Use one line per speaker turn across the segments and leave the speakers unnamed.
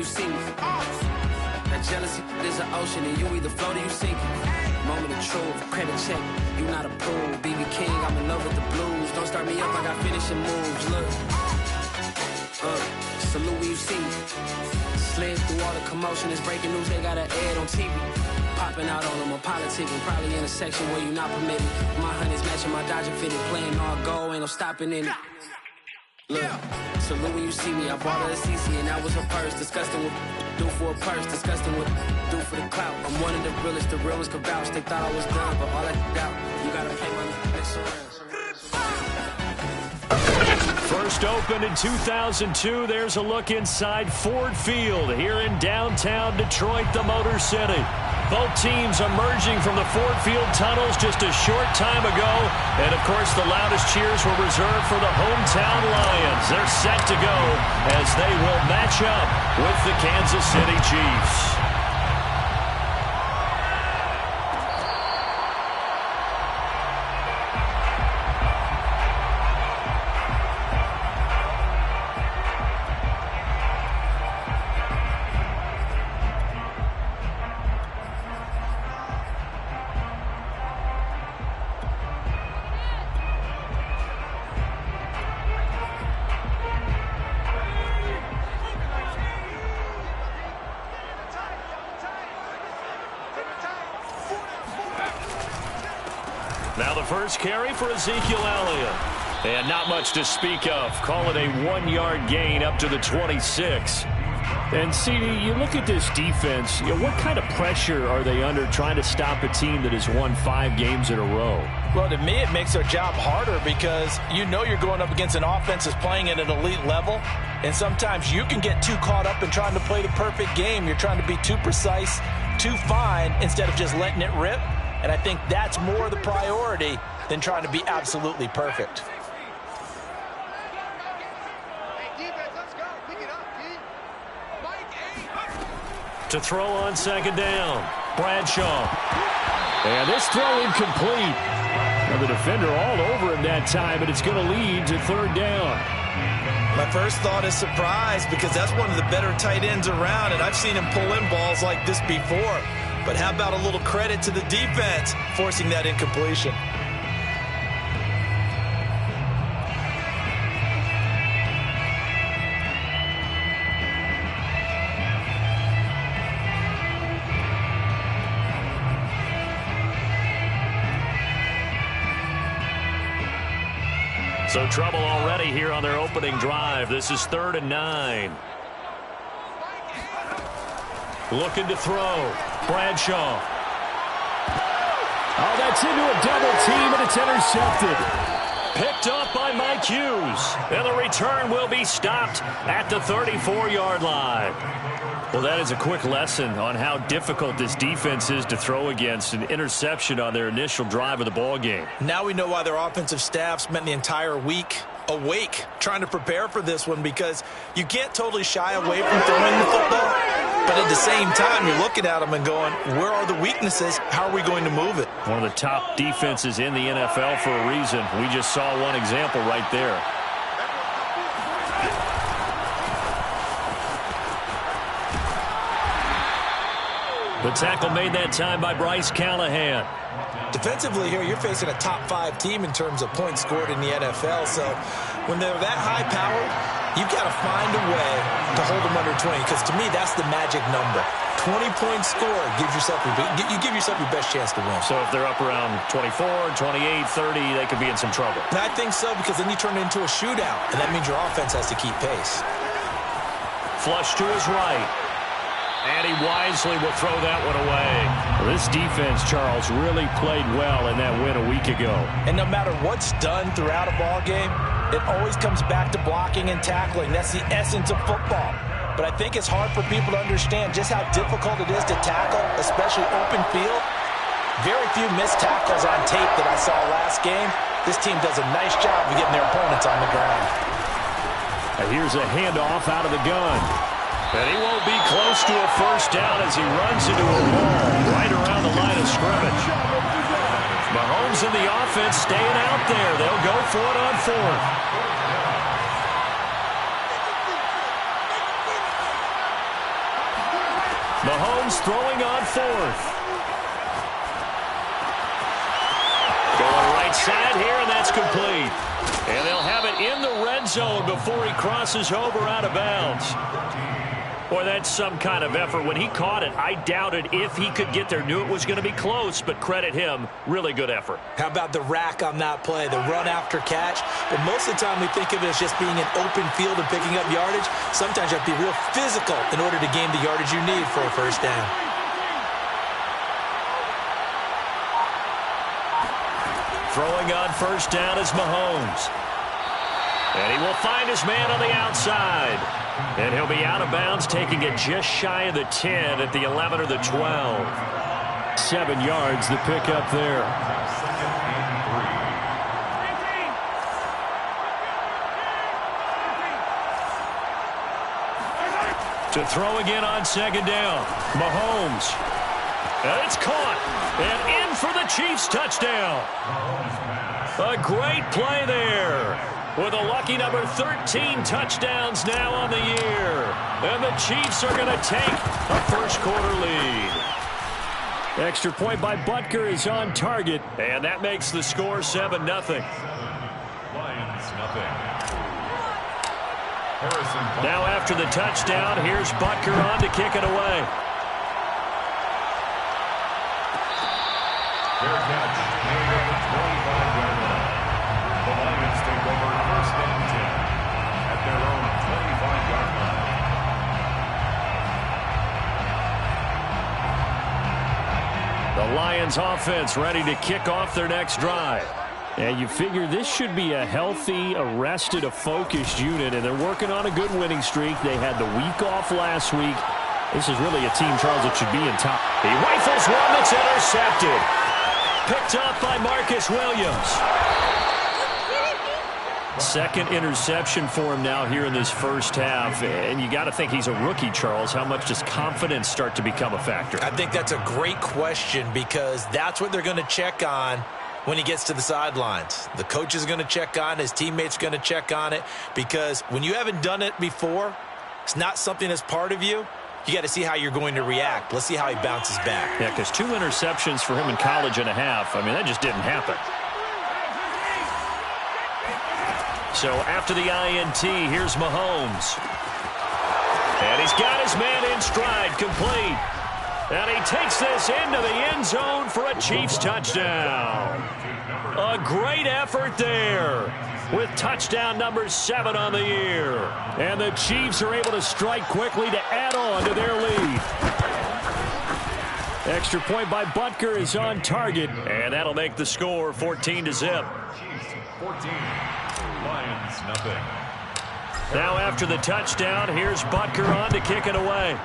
you see me. That jealousy is an ocean, and you either float or you sink it. Moment of truth, credit check, you not approved. BB King, I'm in love with the blues. Don't start me up, I got finishing moves. Look, salute when you see me. Slid through all the commotion, it's breaking news, they got an ad on TV. Popping out on them, I'm politicking, probably in a section where you not permitted. My honey's matching my Dodger fitted, playing all gold, ain't no stopping in it. Look, salute when you see me, I bought her a CC and that was her purse. Disgusting what do for a purse, disgusting what do for the clout. I'm one of the realest could vouch. They thought I was done, but all that out, you gotta pay my next round.
First opened in 2002, there's a look inside Ford Field here in downtown Detroit, the Motor City. Both teams emerging from the Ford Field tunnels just a short time ago. And, of course, the loudest cheers were reserved for the hometown Lions. They're set to go as they will match up with the Kansas City Chiefs. Now the first carry for Ezekiel Elliott. And not much to speak of. Call it a 1-yard gain up to the 26. And, CD, you look at this defense, what kind of pressure are they under trying to stop a team that has won 5 games in a row?
Well, to me, it makes their job harder because you know you're going up against an offense that's playing at an elite level. And sometimes you can get too caught up in trying to play the perfect game. You're trying to be too precise, too fine, instead of just letting it rip. And I think that's more the priority than trying to be absolutely perfect.
To throw on second down, Bradshaw. And this throw incomplete. Now the defender all over him that time, but it's going to lead to third down.
My first thought is surprise because that's one of the better tight ends around, and I've seen him pull in balls like this before. But how about a little credit to the defense forcing that incompletion?
So trouble already here on their opening drive. This is 3rd and 9. Looking to throw. Bradshaw. Oh, that's into a double team, and it's intercepted. Picked up by Mike Hughes. And the return will be stopped at the 34-yard line. Well, that is a quick lesson on how difficult this defense is to throw against. An interception on their initial drive of the ball game.
Now we know why their offensive staff spent the entire week awake trying to prepare for this one, because you can't totally shy away from throwing the football. But at the same time, you're looking at them and going, where are the weaknesses? How are we going to move it?
One of the top defenses in the NFL for a reason. We just saw one example right there. The tackle made that time by Bryce Callahan.
Defensively here, you're facing a top 5 team in terms of points scored in the NFL. So when they're that high-powered, you've got to find a way to hold them under 20, because to me, that's the magic number. 20 points scored gives yourself you give yourself your best chance to win.
So if they're up around 24, 28, 30, they could be in some trouble.
And I think so, because then you turn it into a shootout, and that means your offense has to keep pace.
Flush to his right. And he wisely will throw that one away. Well, this defense, Charles, really played well in that win a week ago.
And no matter what's done throughout a ball game, it always comes back to blocking and tackling. That's the essence of football. But I think it's hard for people to understand just how difficult it is to tackle, especially open field. Very few missed tackles on tape that I saw last game. This team does a nice job of getting their opponents on the ground.
And here's a handoff out of the gun. And he won't be close to a first down as he runs into a wall right around the line of scrimmage. Mahomes and the offense staying out there. They'll go for it on 4th. Mahomes throwing on fourth. Going right side here, and that's complete. And they'll have it in the red zone before he crosses over out of bounds. Boy, that's some kind of effort. When he caught it, I doubted if he could get there. Knew it was going to be close, but credit him. Really good effort.
How about the rack on that play, the run after catch? But most of the time we think of it as just being an open field and picking up yardage. Sometimes you have to be real physical in order to gain the yardage you need for a first down.
Throwing on first down is Mahomes. And he will find his man on the outside. And he'll be out of bounds, taking it just shy of the 10 at the 11 or the 12. 7 yards, the pickup there. To throw again on second down. Mahomes. And it's caught. And in for the Chiefs touchdown. A great play there. With a lucky number 13 touchdowns now on the year. And the Chiefs are going to take a first-quarter lead. Extra point by Butker is on target. And that makes the score 7-0.
Lions, nothing.
Now after the touchdown, here's Butker on to kick it away.
Fair catch made at the 25-yard line. The Lions take over first and 10 at their own 25-yard line.
The Lions offense ready to kick off their next drive. And you figure this should be a healthy, arrested, a focused unit, and they're working on a good winning streak. They had the week off last week. This is really a team, Charles, that should be in top. He rifles one that's intercepted. Picked up by Marcus Williams. Second interception for him now here in this first half. And you got to think he's a rookie, Charles. How much does confidence start to become a factor?
I think that's a great question because that's what they're going to check on when he gets to the sidelines. The coach is going to check on it. His teammates are going to check on it because when you haven't done it before, it's not something that's part of you. You got to see how you're going to react. Let's see how he bounces back.
Yeah, because 2 interceptions for him in college and a half. I mean, that just didn't happen. So after the INT, here's Mahomes. And he's got his man in stride, complete. And he takes this into the end zone for a Chiefs touchdown. A great effort there with touchdown number 7 on the year. And the Chiefs are able to strike quickly to add on to their lead. Extra point by Butker is on target. And that'll make the score 14-0.
Chiefs 14, Lions nothing.
Now after the touchdown, here's Butker on to kick it away.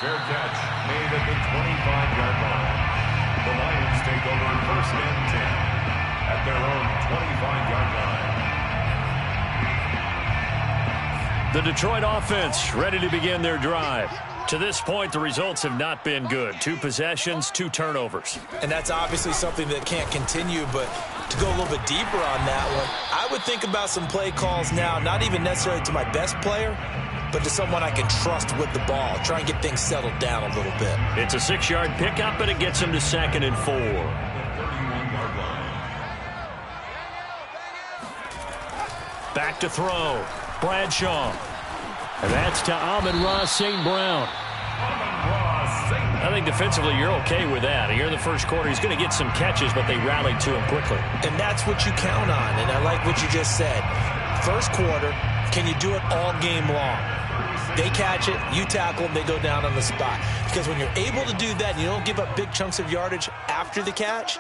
Fair catch made at the 25-yard line. The Lions take over first and 10 at their own 25-yard line.
The Detroit offense ready to begin their drive. To this point, the results have not been good. 2 possessions, 2 turnovers.
And that's obviously something that can't continue, but to go a little bit deeper on that one, I would think about some play calls now, not even necessarily to my best player, but to someone I can trust with the ball. Try and get things settled down a little bit.
It's a 6-yard pickup, and it gets him to 2nd and 4.
31-yard line.
Back to throw. Bradshaw. And that's to Amon-Ra St. Brown. I think defensively you're okay with that. Here in the first quarter, he's going to get some catches, but they rallied to him quickly.
And that's what you count on, and I like what you just said. First quarter, can you do it all game long? They catch it, you tackle them, they go down on the spot. Because when you're able to do that and you don't give up big chunks of yardage after the catch,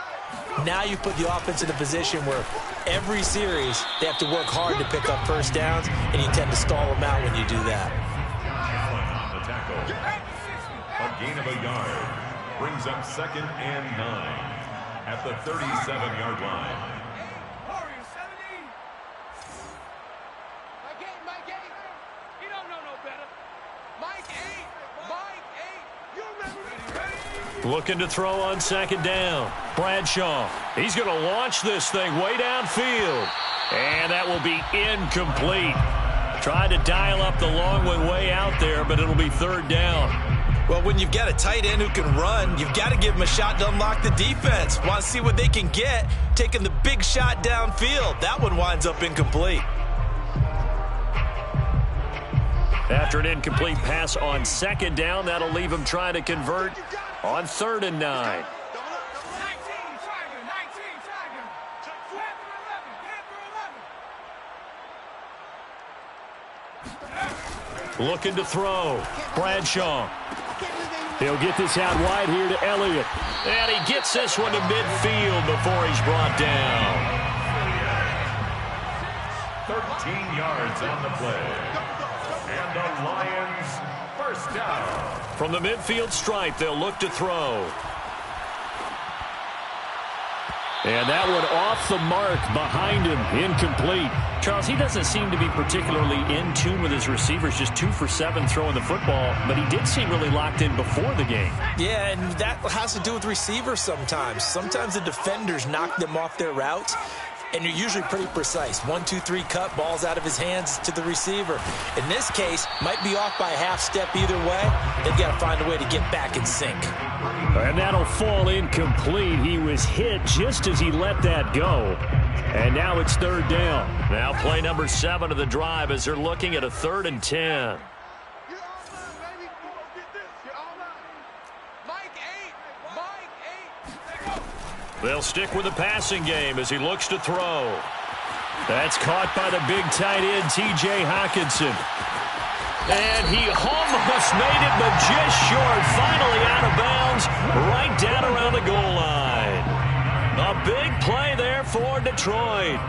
now you put the offense in a position where every series they have to work hard to pick up first downs, and you tend to stall them out when you do that.
On the tackle. A gain of a yard brings up 2nd and 9 at the 37-yard line.
Looking to throw on 2nd down. Bradshaw. He's going to launch this thing way downfield. And that will be incomplete. Tried to dial up the long one way out there, but it'll be third down.
Well, when you've got a tight end who can run, you've got to give him a shot to unlock the defense. Want to see what they can get, taking the big shot downfield. That one winds up incomplete.
After an incomplete pass on second down, that'll leave him trying to convert on 3rd and 9. Looking to throw. Bradshaw. He'll get this out wide here to Elliott. And he gets this one to midfield before he's brought down.
13 yards on the play. And the Lions first down.
From the midfield stripe, they'll look to throw. And that one off the mark behind him, incomplete.
Charles, he doesn't seem to be particularly in tune with his receivers, just 2 for 7 throwing the football, but he did seem really locked in before the game.
Yeah, and that has to do with receivers sometimes. Sometimes the defenders knock them off their routes, and you're usually pretty precise. 1, 2, 3 cut, balls out of his hands to the receiver. In this case, might be off by a half step either way. They've got to find a way to get back in sync.
And that'll fall incomplete. He was hit just as he let that go. And now it's 3rd down. Now play number 7 of the drive as they're looking at a 3rd and 10. They'll stick with the passing game as he looks to throw. That's caught by the big tight end, T.J. Hockenson. And he almost made it, but just short. Finally out of bounds, right down around the goal line. A big play there for Detroit.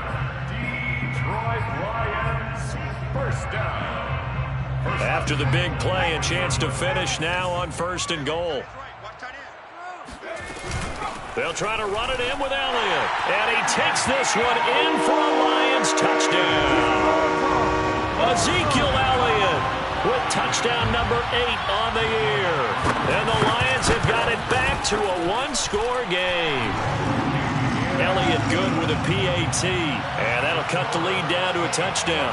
Detroit Lions first down.
After the big play, a chance to finish now on 1st and goal. They'll try to run it in with Elliott. And he takes this one in for a Lions touchdown. Ezekiel Elliott with touchdown number 8 on the year. And the Lions have got it back to a 1-score game. Elliott good with a PAT. And that'll cut the lead down to a touchdown.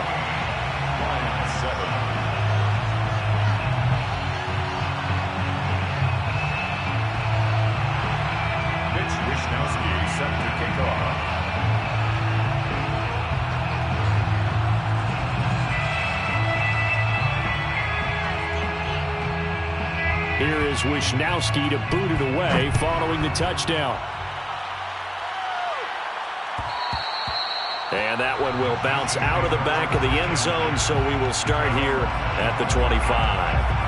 Lions 7. Set to kick off.
Here is Wisnowski to boot it away following the touchdown. And that one will bounce out of the back of the end zone, so we will start here at the 25.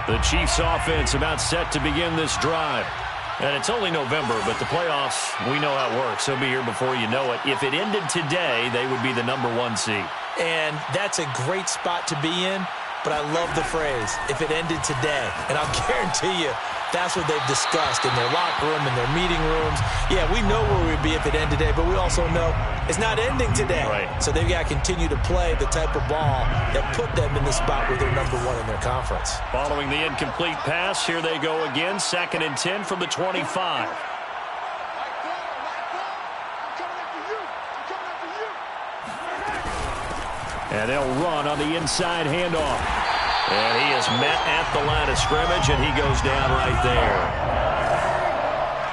The Chiefs offense about set to begin this drive. And it's only November, but the playoffs, we know how it works. They'll be here before you know it. If it ended today, they would be the number 1 seed.
And that's a great spot to be in, but I love the phrase, if it ended today. And I'll guarantee you, that's what they've discussed in their locker room, in their meeting rooms. Yeah, we know where we'd be if it ended today, but we also know it's not ending today.
Right.
So they've got to continue to play the type of ball that put them in the spot where they're number 1 in their conference.
Following the incomplete pass, here they go again. 2nd and 10 from the 25. And they'll run on the inside handoff. And he is met at the line of scrimmage, and he goes down right there.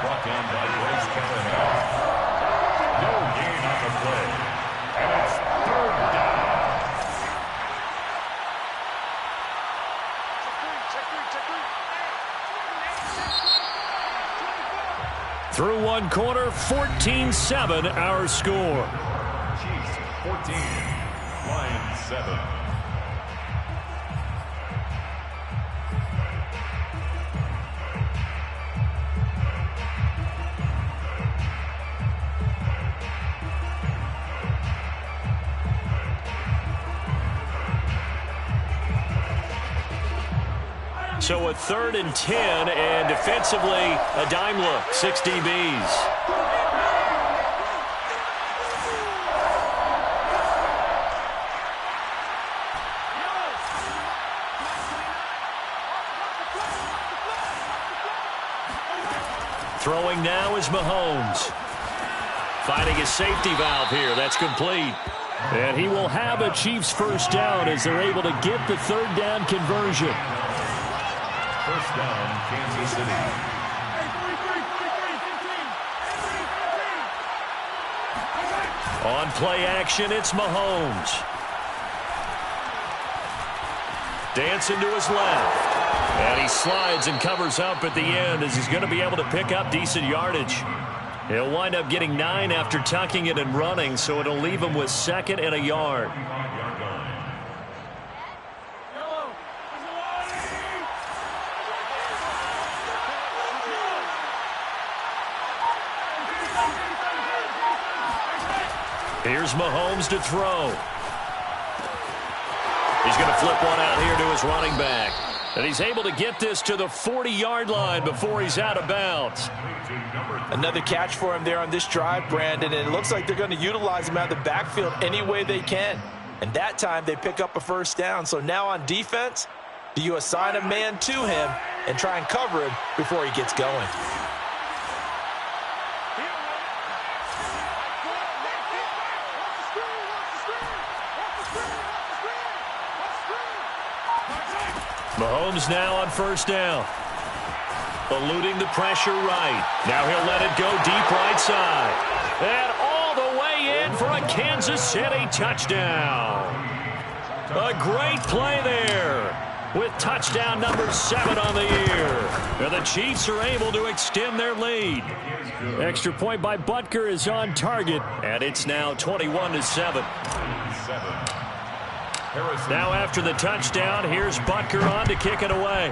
Brought down by Bryce Callahan. No gain on the play. And it's 3rd down.
Through one quarter, 14-7 our score.
Chiefs 14, Lions 7.
So a 3rd and 10, and defensively, a dime look, 6 DBs. now is Mahomes. Finding a safety valve here. That's complete. And he will have a Chiefs first down as they're able to get the third down conversion.
First down, Kansas City.
On play action, it's Mahomes. Dancing to his left. And he slides and covers up at the end as he's going to be able to pick up decent yardage. He'll wind up getting 9 after tucking it and running, so it'll leave him with 2nd and a yard. Here's Mahomes to throw. He's going to flip one out here to his running back. And he's able to get this to the 40-yard line before he's out of bounds.
Another catch for him there on this drive, Brandon, and it looks like they're going to utilize him out of the backfield any way they can. And that time they pick up a first down. So now on defense, do you assign a man to him and try and cover him before he gets going?
Mahomes now on first down. Eluding the pressure right. Now he'll let it go deep right side. And all the way in for a Kansas City touchdown. A great play there with touchdown number 7 on the year. And the Chiefs are able to extend their lead. Extra point by Butker is on target, and it's now 21-7. Now after the touchdown, here's Butker on to kick it away.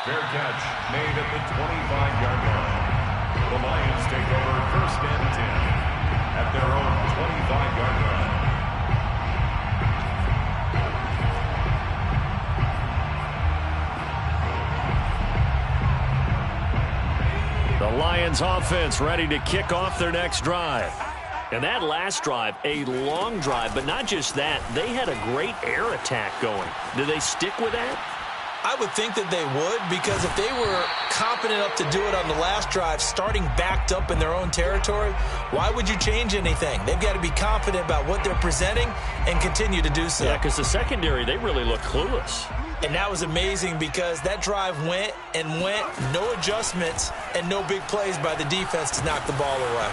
Fair catch made at the 25-yard line. The Lions take over 1st and 10 at their own 25-yard line.
The Lions offense ready to kick off their next drive. And that last drive, a long drive, but not just that, they had a great air attack going. Do they stick with that?
I would think that they would, because if they were confident enough to do it on the last drive, starting backed up in their own territory, why would you change anything? They've got to be confident about what they're presenting and continue to do so.
Yeah, because the secondary, they really look clueless.
And that was amazing because that drive went and went, no adjustments and no big plays by the defense to knock the ball away.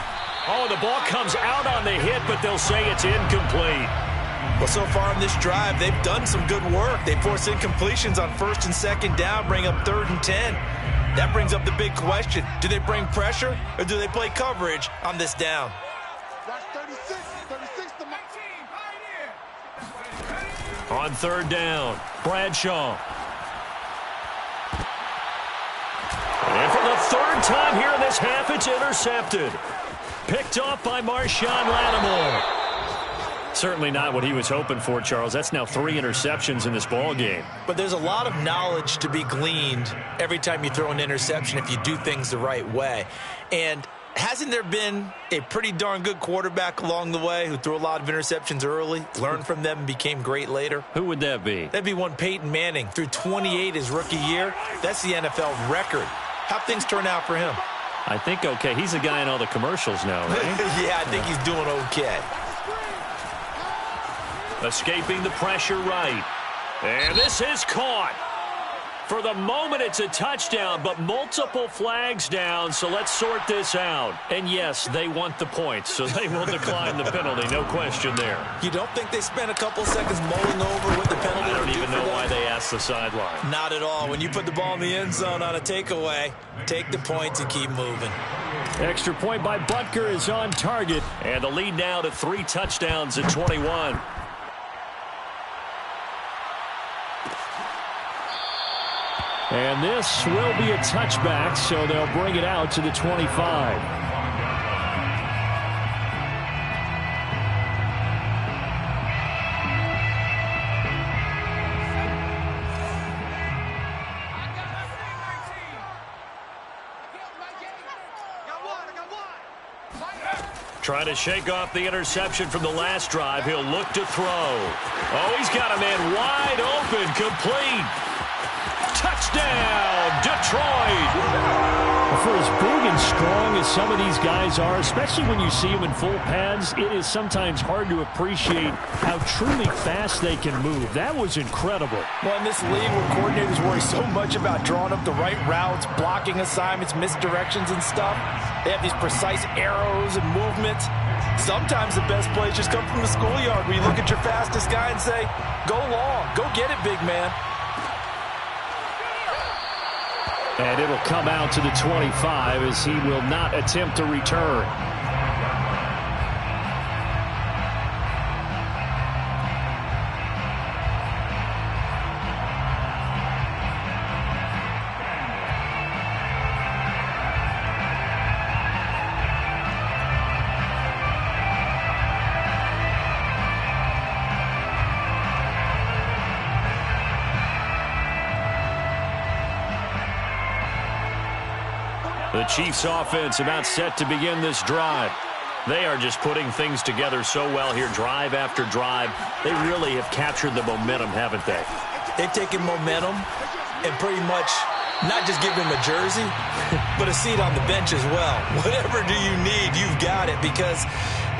Oh, the ball comes out on the hit, but they'll say it's incomplete.
Well, so far in this drive, they've done some good work. They force incompletions on 1st and 2nd down, bring up 3rd and 10. That brings up the big question. Do they bring pressure or do they play coverage on this down?
On 3rd down, Bradshaw. And for the 3rd time here in this half, it's intercepted. Picked off by Marshawn Lattimore. Certainly not what he was hoping for, Charles. That's now 3 interceptions in this ball game.
But there's a lot of knowledge to be gleaned every time you throw an interception if you do things the right way. And hasn't there been a pretty darn good quarterback along the way who threw a lot of interceptions early, learned from them, and became great later?
Who would that be?
That'd be one Peyton Manning. Threw 28 his rookie year. That's the NFL record. How'd things turn out for him?
I think okay. He's a guy in all the commercials now, right?
Yeah, I think he's doing okay.
Escaping the pressure right. And this is caught. For the moment, it's a touchdown, but multiple flags down, so let's sort this out. And yes, they want the points, so they will decline the penalty, no question there.
You don't think they spent a couple seconds mulling over what the penalty
I don't
would do
even
for
know
them?
why they asked the sideline.
Not at all. When you put the ball in the end zone on a takeaway, take the points and keep moving.
Extra point by Butker is on target, and the lead now to 3 touchdowns at 21. And this will be a touchback, so they'll bring it out to the 25. Trying to shake off the interception from the last drive. He'll look to throw. Oh, he's got a man wide open, complete. Touchdown, for as big and strong as some of these guys are, especially when you see them in full pads, it is sometimes hard to appreciate how truly fast they can move. That was incredible.
Well, in this league where coordinators worry so much about drawing up the right routes, blocking assignments, misdirections and stuff, they have these precise arrows and movements. Sometimes the best plays just come from the schoolyard where you look at your fastest guy and say, go long, go get it, big man.
And it'll come out to the 25 as he will not attempt to return. The Chiefs offense about set to begin this drive. They are just putting things together so well here, drive after drive. They really have captured the momentum, haven't they?
They've taken momentum and pretty much not just give him a jersey, but a seat on the bench as well. Whatever do you need, you've got it, because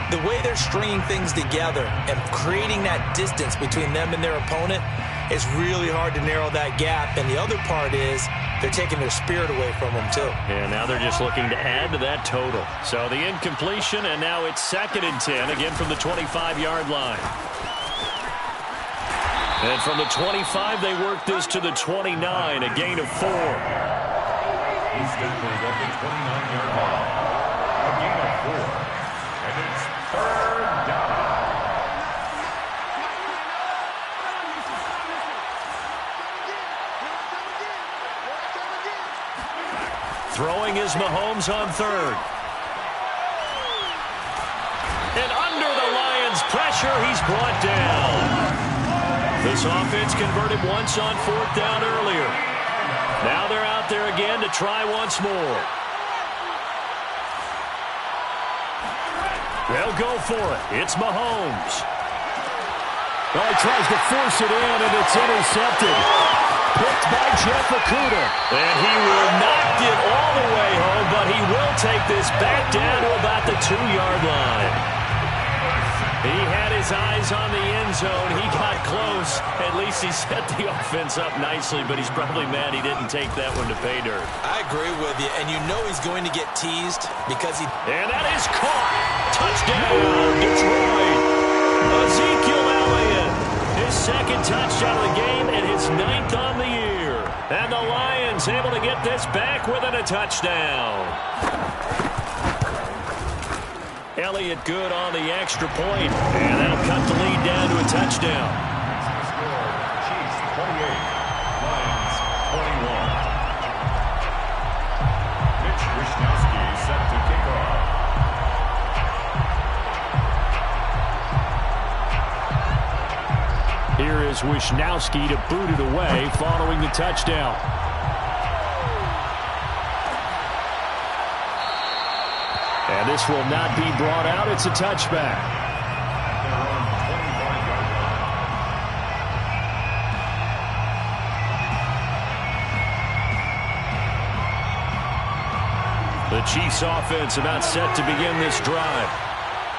the way they're stringing things together and creating that distance between them and their opponent, it's really hard to narrow that gap. And the other part is they're taking their spirit away from them, too.
And now they're just looking to add to that total. So the incompletion, and now it's 2nd and 10, again from the 25-yard line. And from the 25, they work this to the 29, a gain of 4.
He's tackled at the 29-yard line. A gain of 4. And it's 3rd down.
Throwing is Mahomes on 3rd. And under the Lions' pressure, he's brought down. This offense converted once on 4th down earlier. Now they're out there again to try once more. They'll go for it. It's Mahomes.
Well, he tries to force it in, and it's intercepted. Picked by Jeff Okuda.
And he will not get all the way home, but he will take this back down to about the 2-yard line. He had his eyes on the end zone. He got close. At least he set the offense up nicely, but he's probably mad he didn't take that one to pay dirt.
I agree with you, and you know he's going to get teased because he...
And that is caught. Touchdown, Detroit. Ezekiel Elliott. His 2nd touchdown of the game and his 9th on the year. And the Lions able to get this back within a touchdown. Elliott good on the extra point, and that'll cut the lead down to a touchdown.
Score, Chiefs 28, Lions 21. Mitch Wishnowsky set to kick off.
Here is Wishnowsky to boot it away following the touchdown. And this will not be brought out. It's a touchback. The Chiefs offense about set to begin this drive.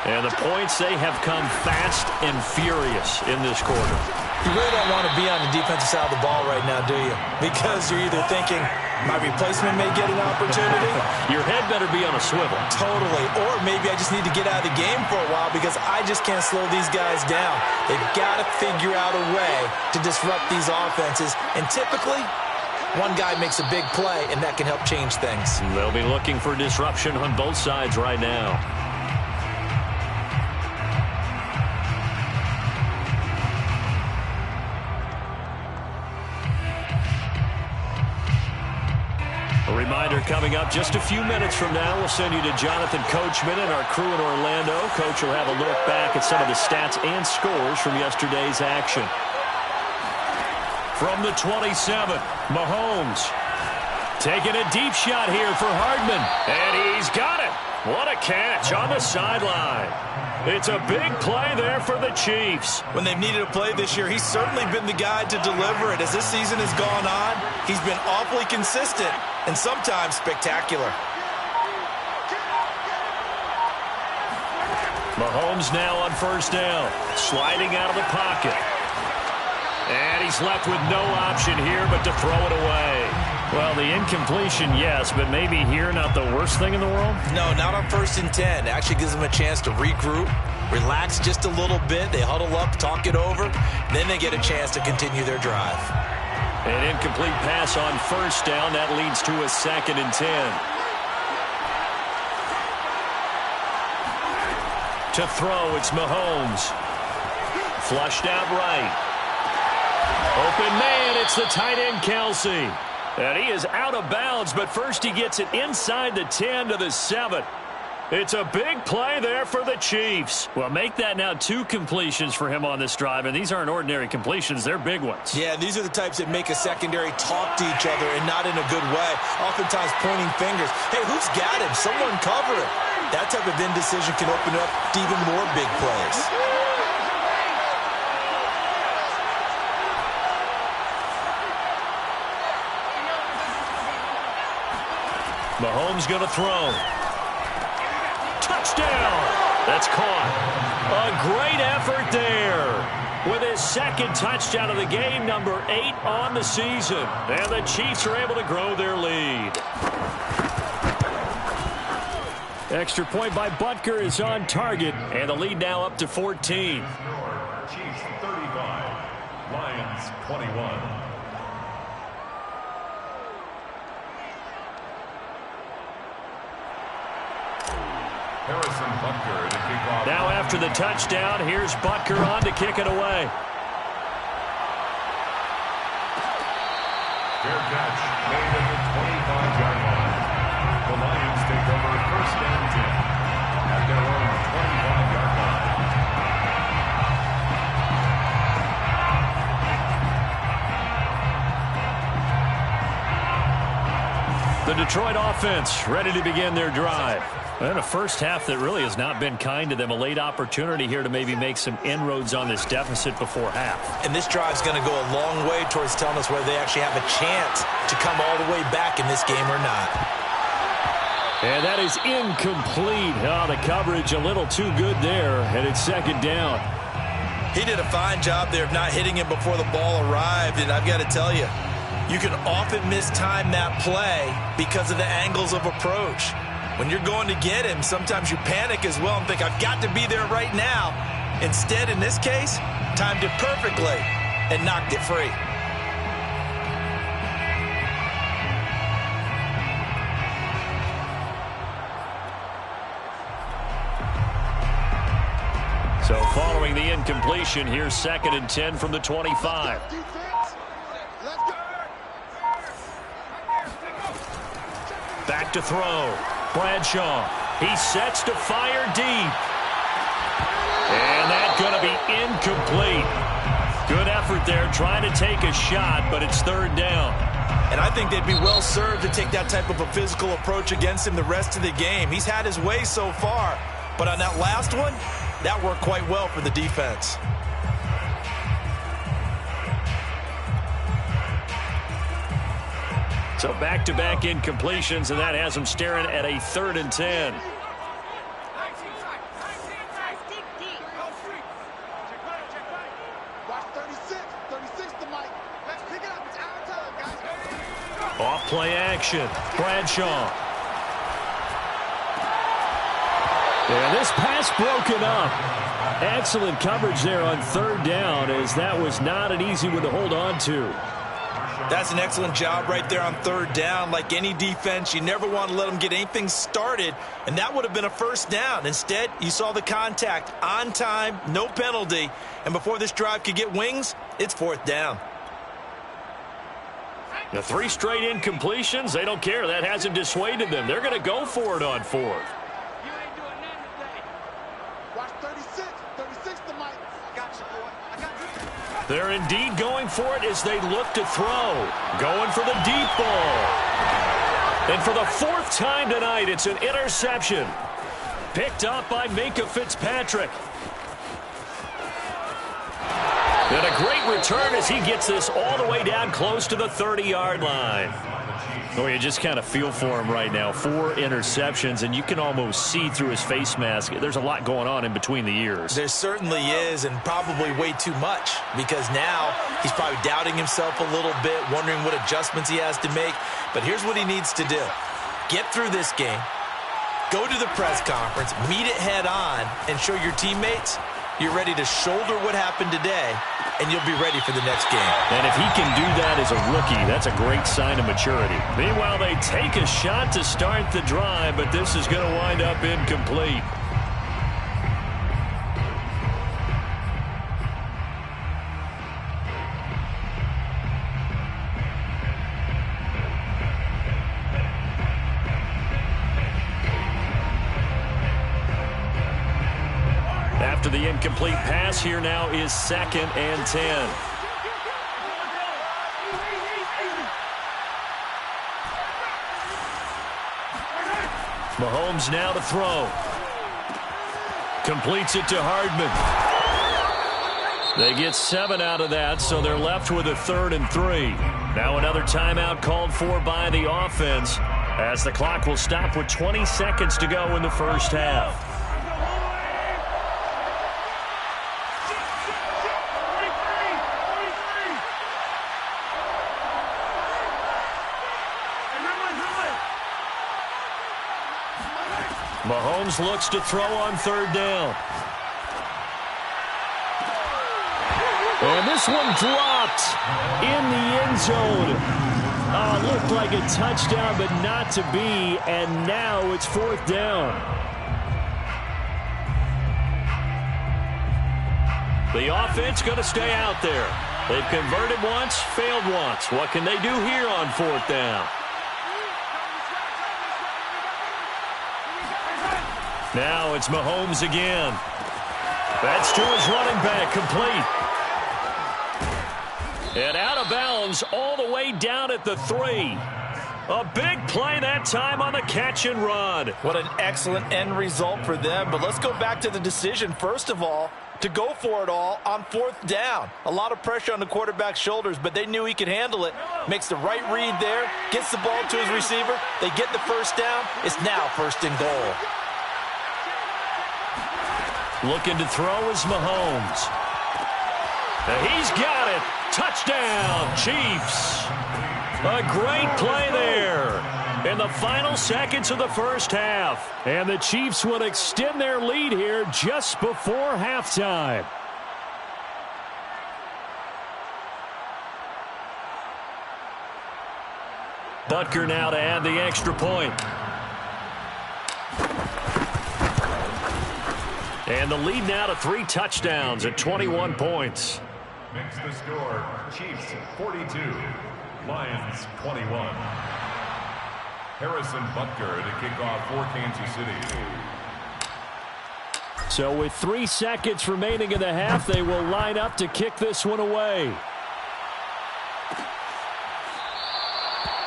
And the points, they have come fast and furious in this quarter.
You really don't want to be on the defensive side of the ball right now, do you? Because you're either thinking, my replacement may get an opportunity.
Your head better be on a swivel.
Totally. Or maybe I just need to get out of the game for a while because I just can't slow these guys down. They've got to figure out a way to disrupt these offenses. And typically, one guy makes a big play, and that can help change things.
They'll be looking for disruption on both sides right now. A reminder coming up just a few minutes from now. We'll send you to Jonathan Coachman and our crew in Orlando. Coach will have a look back at some of the stats and scores from yesterday's action. From the 27, Mahomes taking a deep shot here for Hardman. And he's got it. What a catch on the sideline. It's a big play there for the Chiefs.
When they've needed a play this year, he's certainly been the guy to deliver it. As this season has gone on, he's been awfully consistent and sometimes spectacular.
Mahomes now on first down, sliding out of the pocket. And he's left with no option here but to throw it away.
Well, the incompletion, yes, but maybe here not the worst thing in the world?
No, not on 1st and 10. It actually gives them a chance to regroup, relax just a little bit. They huddle up, talk it over, then they get a chance to continue their drive.
An incomplete pass on first down. That leads to a 2nd and 10. To throw, it's Mahomes. Flushed out right. Open man, it's the tight end, Kelsey. And he is out of bounds, but first he gets it inside the 10 to the 7. It's a big play there for the Chiefs.
Well, make that now 2 completions for him on this drive, and these aren't ordinary completions. They're big ones.
Yeah, these are the types that make a secondary talk to each other and not in a good way. Oftentimes pointing fingers. Hey, who's got him? Someone cover him. That type of indecision can open up to even more big plays.
Mahomes going to throw. Touchdown! That's caught. A great effort there. With his 2nd touchdown of the game, number 8 on the season. And the Chiefs are able to grow their lead. Extra point by Butker is on target. And the lead now up to 14.
Chiefs 35, Lions 21. Harrison Butker to kick off.
Now after the touchdown, here's Butker on to kick it away.
Fair catch made at the 25-yard line. The Lions take over 1st and 10 at their own 25-yard line.
The Detroit offense ready to begin their drive.
And a first half that really has not been kind to them. A late opportunity here to maybe make some inroads on this deficit before half.
And this drive's going to go a long way towards telling us whether they actually have a chance to come all the way back in this game or not.
And that is incomplete. Oh, the coverage a little too good there, and it's 2nd down.
He did a fine job there of not hitting him before the ball arrived, and I've got to tell you, you can often mistime that play because of the angles of approach. When you're going to get him, sometimes you panic as well and think, I've got to be there right now. Instead, in this case, timed it perfectly and knocked it free.
So following the incompletion, here's 2nd and 10 from the 25. Back to throw. Bradshaw. He sets to fire deep. And that's going to be incomplete. Good effort there trying to take a shot, but it's 3rd down.
And I think they'd be well served to take that type of a physical approach against him the rest of the game. He's had his way so far, but on that last one, that worked quite well for the defense.
So back-to-back incompletions, and that has them staring at a 3rd and 10. Off play action. Bradshaw. And this pass broken up. Excellent coverage there on 3rd down, as that was not an easy one to hold on to.
That's an excellent job right there on 3rd down. Like any defense, you never want to let them get anything started, and that would have been a 1st down. Instead, you saw the contact on time, no penalty, and before this drive could get wings, it's 4th down.
The 3 straight incompletions, they don't care. That hasn't dissuaded them. They're going to go for it on 4th. They're indeed going for it as they look to throw. Going for the deep ball. And for the 4th time tonight, it's an interception. Picked up by Minkah Fitzpatrick. And a great return as he gets this all the way down close to the 30-yard line. Oh, you just kind of feel for him right now. 4 interceptions, and you can almost see through his face mask. There's a lot going on in between the ears.
There certainly is, and probably way too much, because now he's probably doubting himself a little bit, wondering what adjustments he has to make. But here's what he needs to do. Get through this game, go to the press conference, meet it head on, and show your teammates you're ready to shoulder what happened today, and you'll be ready for the next game.
And if he can do that as a rookie, that's a great sign of maturity. Meanwhile, they take a shot to start the drive, but this is going to wind up incomplete. After the incomplete pass, here now is 2nd and 10. Mahomes now to throw. Completes it to Hardman. They get 7 out of that, so they're left with a 3rd and 3. Now another timeout called for by the offense, as the clock will stop with 20 seconds to go in the first half. Mahomes looks to throw on 3rd down. And this one dropped in the end zone. Looked like a touchdown, but not to be. And now it's 4th down. The offense going to stay out there. They've converted once, failed once. What can they do here on 4th down? Now it's Mahomes again. That's to his running back, complete. And out of bounds all the way down at the 3. A big play that time on the catch and run.
What an excellent end result for them. But let's go back to the decision, first of all, to go for it all on 4th down. A lot of pressure on the quarterback's shoulders, but they knew he could handle it. Makes the right read there, gets the ball to his receiver. They get the 1st down. It's now 1st and goal.
Looking to throw is Mahomes. And he's got it. Touchdown, Chiefs. A great play there in the final seconds of the first half. And the Chiefs will extend their lead here just before halftime. Butker now to add the extra point. And the lead now to 3 touchdowns at 21 points.
Makes the score Chiefs 42, Lions 21. Harrison Butker to kick off for Kansas City.
So with 3 seconds remaining in the half, they will line up to kick this one away.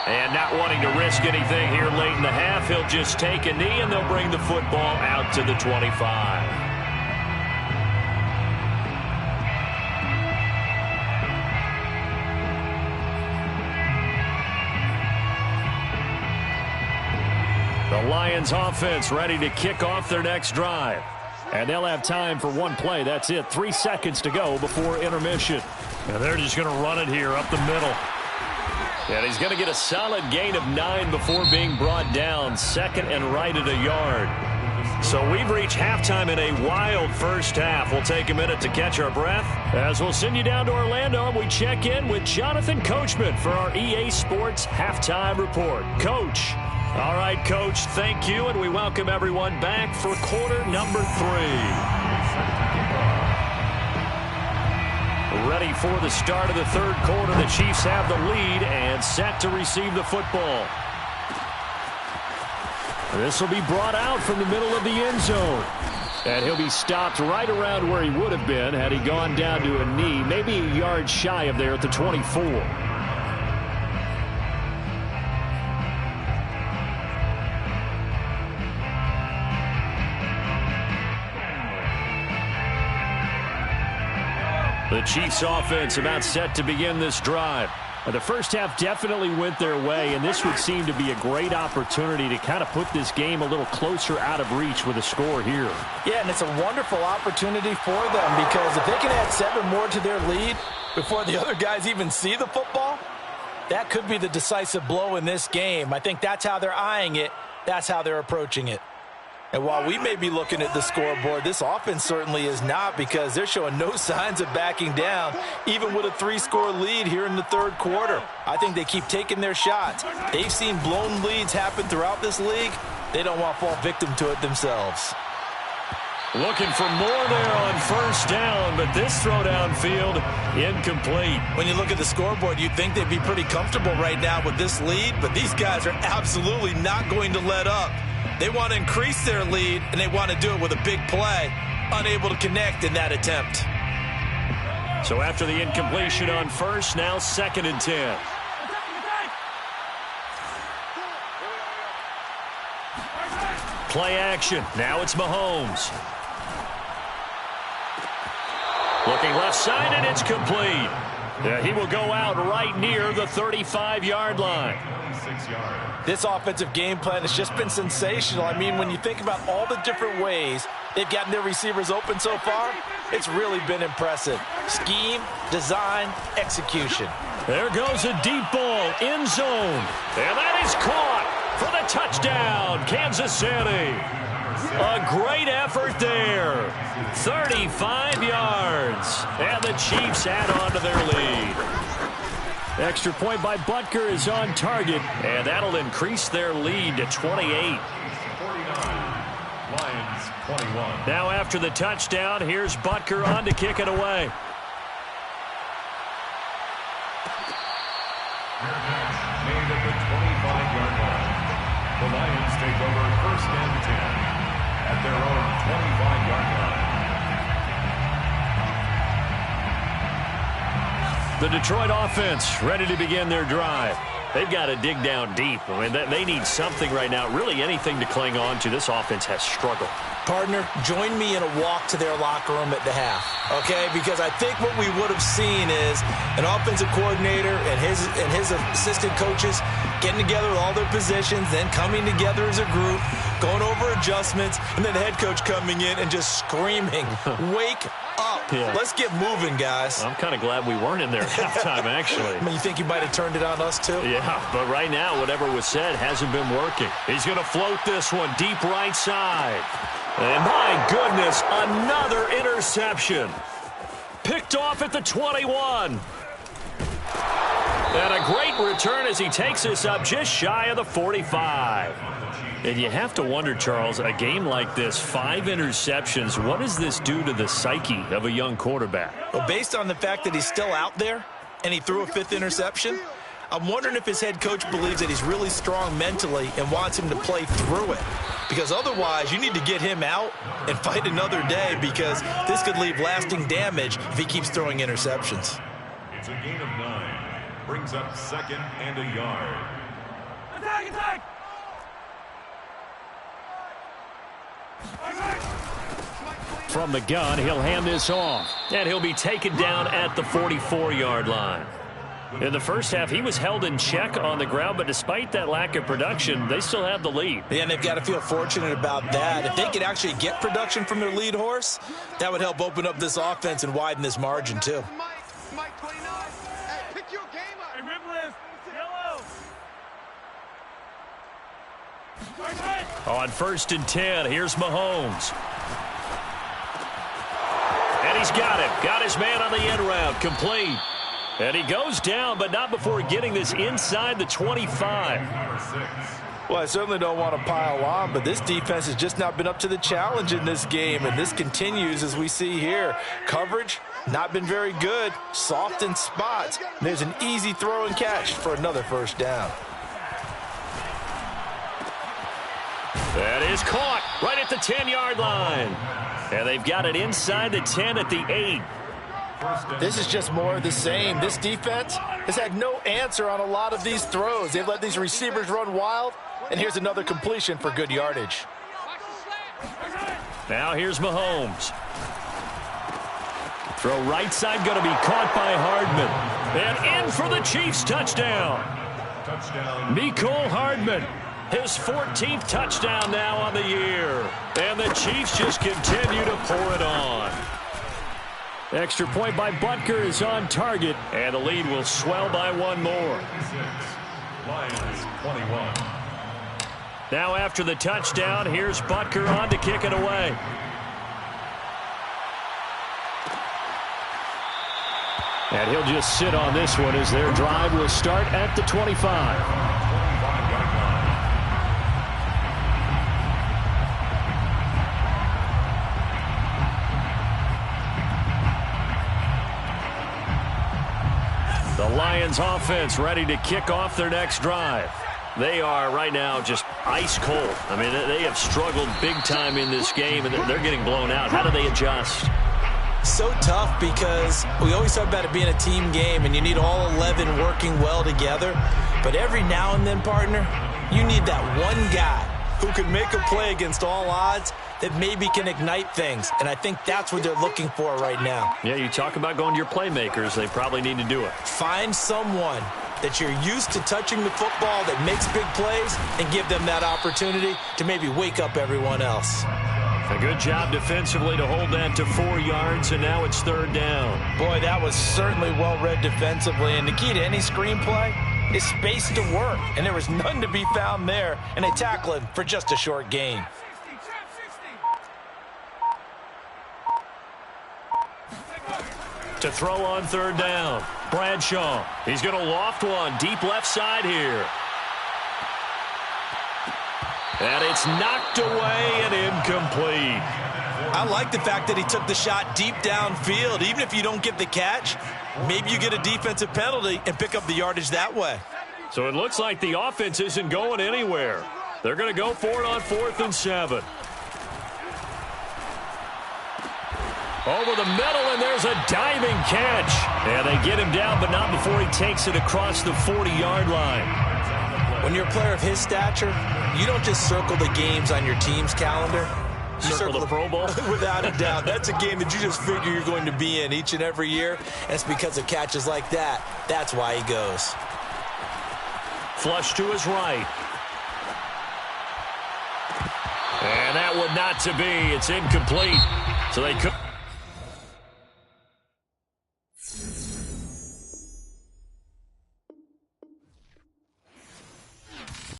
And not wanting to risk anything here late in the half, he'll just take a knee and they'll bring the football out to the 25. The Lions offense ready to kick off their next drive. And they'll have time for 1 play. That's it. 3 seconds to go before intermission. And they're just going to run it here up the middle. And he's going to get a solid gain of 9 before being brought down. 2nd and right at a yard. So we've reached halftime in a wild first half. We'll take a minute to catch our breath as we'll send you down to Orlando and we check in with Jonathan Coachman for our EA Sports Halftime Report. Coach. All right, Coach, thank you, and we welcome everyone back for quarter number 3. Ready for the start of the 3rd quarter. The Chiefs have the lead and set to receive the football. This will be brought out from the middle of the end zone. And he'll be stopped right around where he would have been had he gone down to a knee, maybe a yard shy of there at the 24. The Chiefs offense about set to begin this drive. The first half definitely went their way, and this would seem to be a great opportunity to kind of put this game a little closer out of reach with a score here.
Yeah, and it's a wonderful opportunity for them because if they can add 7 more to their lead before the other guys even see the football, that could be the decisive blow in this game. I think that's how they're eyeing it. That's how they're approaching it. And while we may be looking at the scoreboard, this offense certainly is not because they're showing no signs of backing down, even with a 3-score lead here in the third quarter. I think they keep taking their shots. They've seen blown leads happen throughout this league. They don't want to fall victim to it themselves.
Looking for more there on first down, but this throw downfield incomplete.
When you look at the scoreboard, you'd think they'd be pretty comfortable right now with this lead, but these guys are absolutely not going to let up. They want to increase their lead, and they want to do it with a big play. Unable to connect in that attempt.
So after the incompletion on first, now 2nd and 10. Play action. Now it's Mahomes. Looking left side, and it's complete. Yeah, he will go out right near the 35-yard line.
This offensive game plan has just been sensational. I mean, when you think about all the different ways they've gotten their receivers open so far, it's really been impressive. Scheme, design, execution.
There goes a deep ball, end zone. And that is caught for the touchdown, Kansas City. A great effort there. 35 yards. And the Chiefs add on to their lead. Extra point by Butker is on target, and that'll increase their lead to 28.
49, Lions 21.
Now after the touchdown, here's Butker on to kick it away.
Made at the 25-yard line. The Lions take over 1st and 10 at their own 25-yard line.
The Detroit offense ready to begin their drive. They've got to dig down deep. I mean, they need something right now, really anything to cling on to. This offense has struggled.
Partner, join me in a walk to their locker room at the half, okay? Because I think what we would have seen is an offensive coordinator and his assistant coaches getting together with all their positions, then coming together as a group, going over adjustments, and then the head coach coming in and just screaming, wake up. Yeah. Let's get moving, guys.
I'm kind of glad we weren't in there at halftime, actually.
I mean, you think you might have turned it on us, too?
Yeah, but right now, whatever was said hasn't been working. He's going to float this one deep right side. And my goodness, another interception. Picked off at the 21. And a great return as he takes us up just shy of the 45. And you have to wonder, Charles, a game like this, 5 interceptions, what does this do to the psyche of a young quarterback?
Well, based on the fact that he's still out there and he threw a 5th interception, I'm wondering if his head coach believes that he's really strong mentally and wants him to play through it. Because otherwise, you need to get him out and fight another day because this could leave lasting damage if he keeps throwing interceptions.
It's a gain of 9. Brings up 2nd and a yard.
Attack!
From the gun, he'll hand this off. And he'll be taken down at the 44-yard line. In the first half, he was held in check on the ground, but despite that lack of production, they still have the lead.
Yeah, and they've got to feel fortunate about that. If they could actually get production from their lead horse, that would help open up this offense and widen this margin, too.
Mike 29, hey, pick your game up. Hey, Ribbless, yellow.
On 1st and 10, here's Mahomes. And he's got him. Got his man on the end route. Complete. And he goes down, but not before getting this inside the 25.
Well, I certainly don't want to pile on, but this defense has just not been up to the challenge in this game, and this continues as we see here. Coverage, not been very good. Soft in spots. There's an easy throw and catch for another 1st down.
That is caught right at the 10-yard line. And they've got it inside the 10 at the 8.
This is just more of the same. This defense has had no answer on a lot of these throws. They've let these receivers run wild, and here's another completion for good yardage.
Now here's Mahomes. Throw right side going to be caught by Hardman. And in for the Chiefs touchdown. Mecole Hardman, his 14th touchdown now on the year. And the Chiefs just continue to pour it on. Extra point by Butker is on target. And the lead will swell by one more.
Lions 21.
Now after the touchdown, here's Butker on to kick it away. And he'll just sit on this one as their drive will start at the 25. The Lions offense ready to kick off their next drive. They are right now just ice cold. I mean, they have struggled big time in this game, and they're getting blown out. How do they adjust?
So tough because we always talk about it being a team game, and you need all 11 working well together. But every now and then, partner, you need that one guy who can make a play against all odds that maybe can ignite things. And I think that's what they're looking for right now.
Yeah, you talk about going to your playmakers. They probably need to do it.
Find someone that you're used to touching the football that makes big plays and give them that opportunity to maybe wake up everyone else.
A good job defensively to hold that to 4 yards, and now it's third down.
Boy, that was certainly well-read defensively, and the key to any screenplay is space to work, and there was none to be found there, and they tackle it for just a short gain.
To throw on third down, Bradshaw. He's going to loft one deep left side here. And it's knocked away and incomplete.
I like the fact that he took the shot deep downfield. Even if you don't get the catch, maybe you get a defensive penalty and pick up the yardage that way.
So it looks like the offense isn't going anywhere. They're going to go for it on 4th and 7. Over the middle, and there's a diving catch. And they get him down, but not before he takes it across the 40-yard line.
When you're a player of his stature, you don't just circle the games on your team's calendar. You
circle the Pro Bowl?
Without a doubt. That's a game that you just figure you're going to be in each and every year. And it's because of catches like that. That's why he goes.
Flush to his right. And that one not to be. It's incomplete. So they could...